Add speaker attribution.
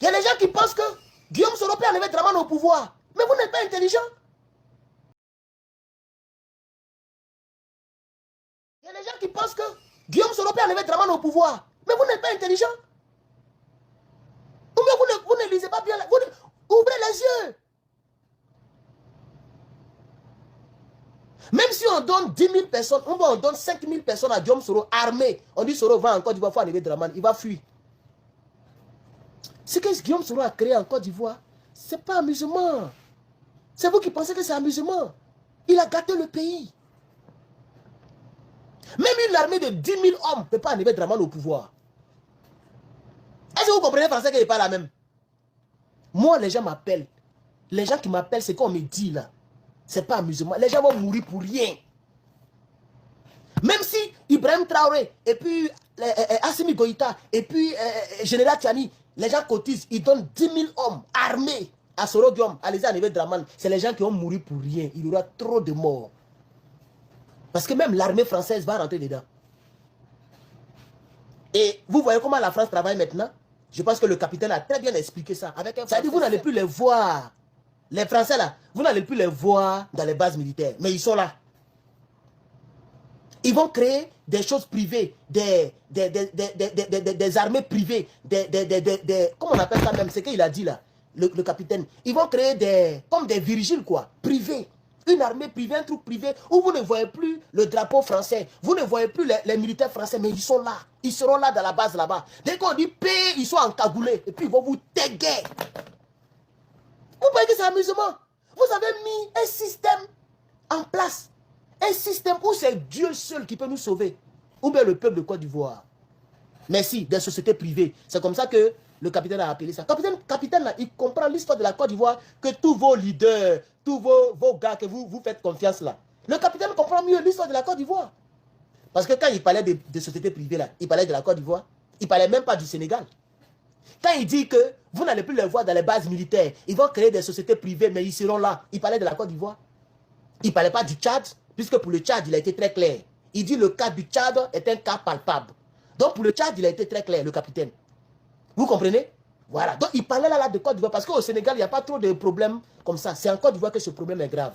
Speaker 1: Il y a des gens qui pensent que Guillaume Soro peut enlever Dramane au pouvoir. Mais vous n'êtes pas intelligent. Il y a des gens qui pensent que Guillaume Soro peut enlever Dramane au pouvoir. Mais vous n'êtes pas intelligent. Ou bien vous ne lisez pas bien. Ouvrez les yeux. Même si on donne 10 000 personnes, on donne 5 000 personnes à Guillaume Soro armé, on dit Soro va en Côte d'Ivoire, il faut enlever Dramane, il va fuir. Ce que Guillaume Soro a créé en Côte d'Ivoire, ce n'est pas amusement. C'est vous qui pensez que c'est amusement. Il a gâté le pays. Même une armée de 10 000 hommes ne peut pas enlever Dramane au pouvoir. Est-ce que vous comprenez français qu'il n'est pas la même? Moi, les gens m'appellent. Les gens qui m'appellent, c'est qu'on me dit là. C'est pas amusement. Les gens vont mourir pour rien. Même si Ibrahim Traoré, et puis Assimi Goïta, et puis Général Tiani, les gens cotisent, ils donnent 10 000 hommes armés à Soro Guillaume, à les enlever Dramane. C'est les gens qui vont mourir pour rien. Il y aura trop de morts. Parce que même l'armée française va rentrer dedans. Et vous voyez comment la France travaille maintenant? Je pense que le capitaine a très bien expliqué ça. Ça veut dire que vous n'allez plus les voir. Les Français là, vous n'allez plus les voir dans les bases militaires. Mais ils sont là. Ils vont créer des choses privées, des armées privées, comment on appelle ça même, c'est qu'il a dit là, le capitaine. Ils vont créer comme des vigiles quoi, privés. Une armée privée, un truc privé, où vous ne voyez plus le drapeau français, vous ne voyez plus les militaires français, mais ils sont là. Ils seront là dans la base là-bas. Dès qu'on dit paix, ils sont encagoulés, et puis ils vont vous taguer. Vous voyez que c'est amusement. Vous avez mis un système en place. Un système où c'est Dieu seul qui peut nous sauver. Ou bien le peuple de Côte d'Ivoire. Merci, des sociétés privées. C'est comme ça que le capitaine a appelé ça. Capitaine là, il comprend l'histoire de la Côte d'Ivoire, que tous vos leaders, tous vos gars que vous faites confiance là. Le capitaine comprend mieux l'histoire de la Côte d'Ivoire. Parce que quand il parlait des sociétés privées là, il parlait de la Côte d'Ivoire. Il ne parlait même pas du Sénégal. Quand il dit que vous n'allez plus les voir dans les bases militaires, ils vont créer des sociétés privées, mais ils seront là. Il parlait de la Côte d'Ivoire. Il ne parlait pas du Tchad, puisque pour le Tchad, il a été très clair. Il dit que le cas du Tchad est un cas palpable. Donc pour le Tchad, il a été très clair, le capitaine. Vous comprenez? Voilà. Donc il parlait là de Côte d'Ivoire, parce qu'au Sénégal, il n'y a pas trop de problèmes comme ça. C'est en Côte d'Ivoire que ce problème est grave.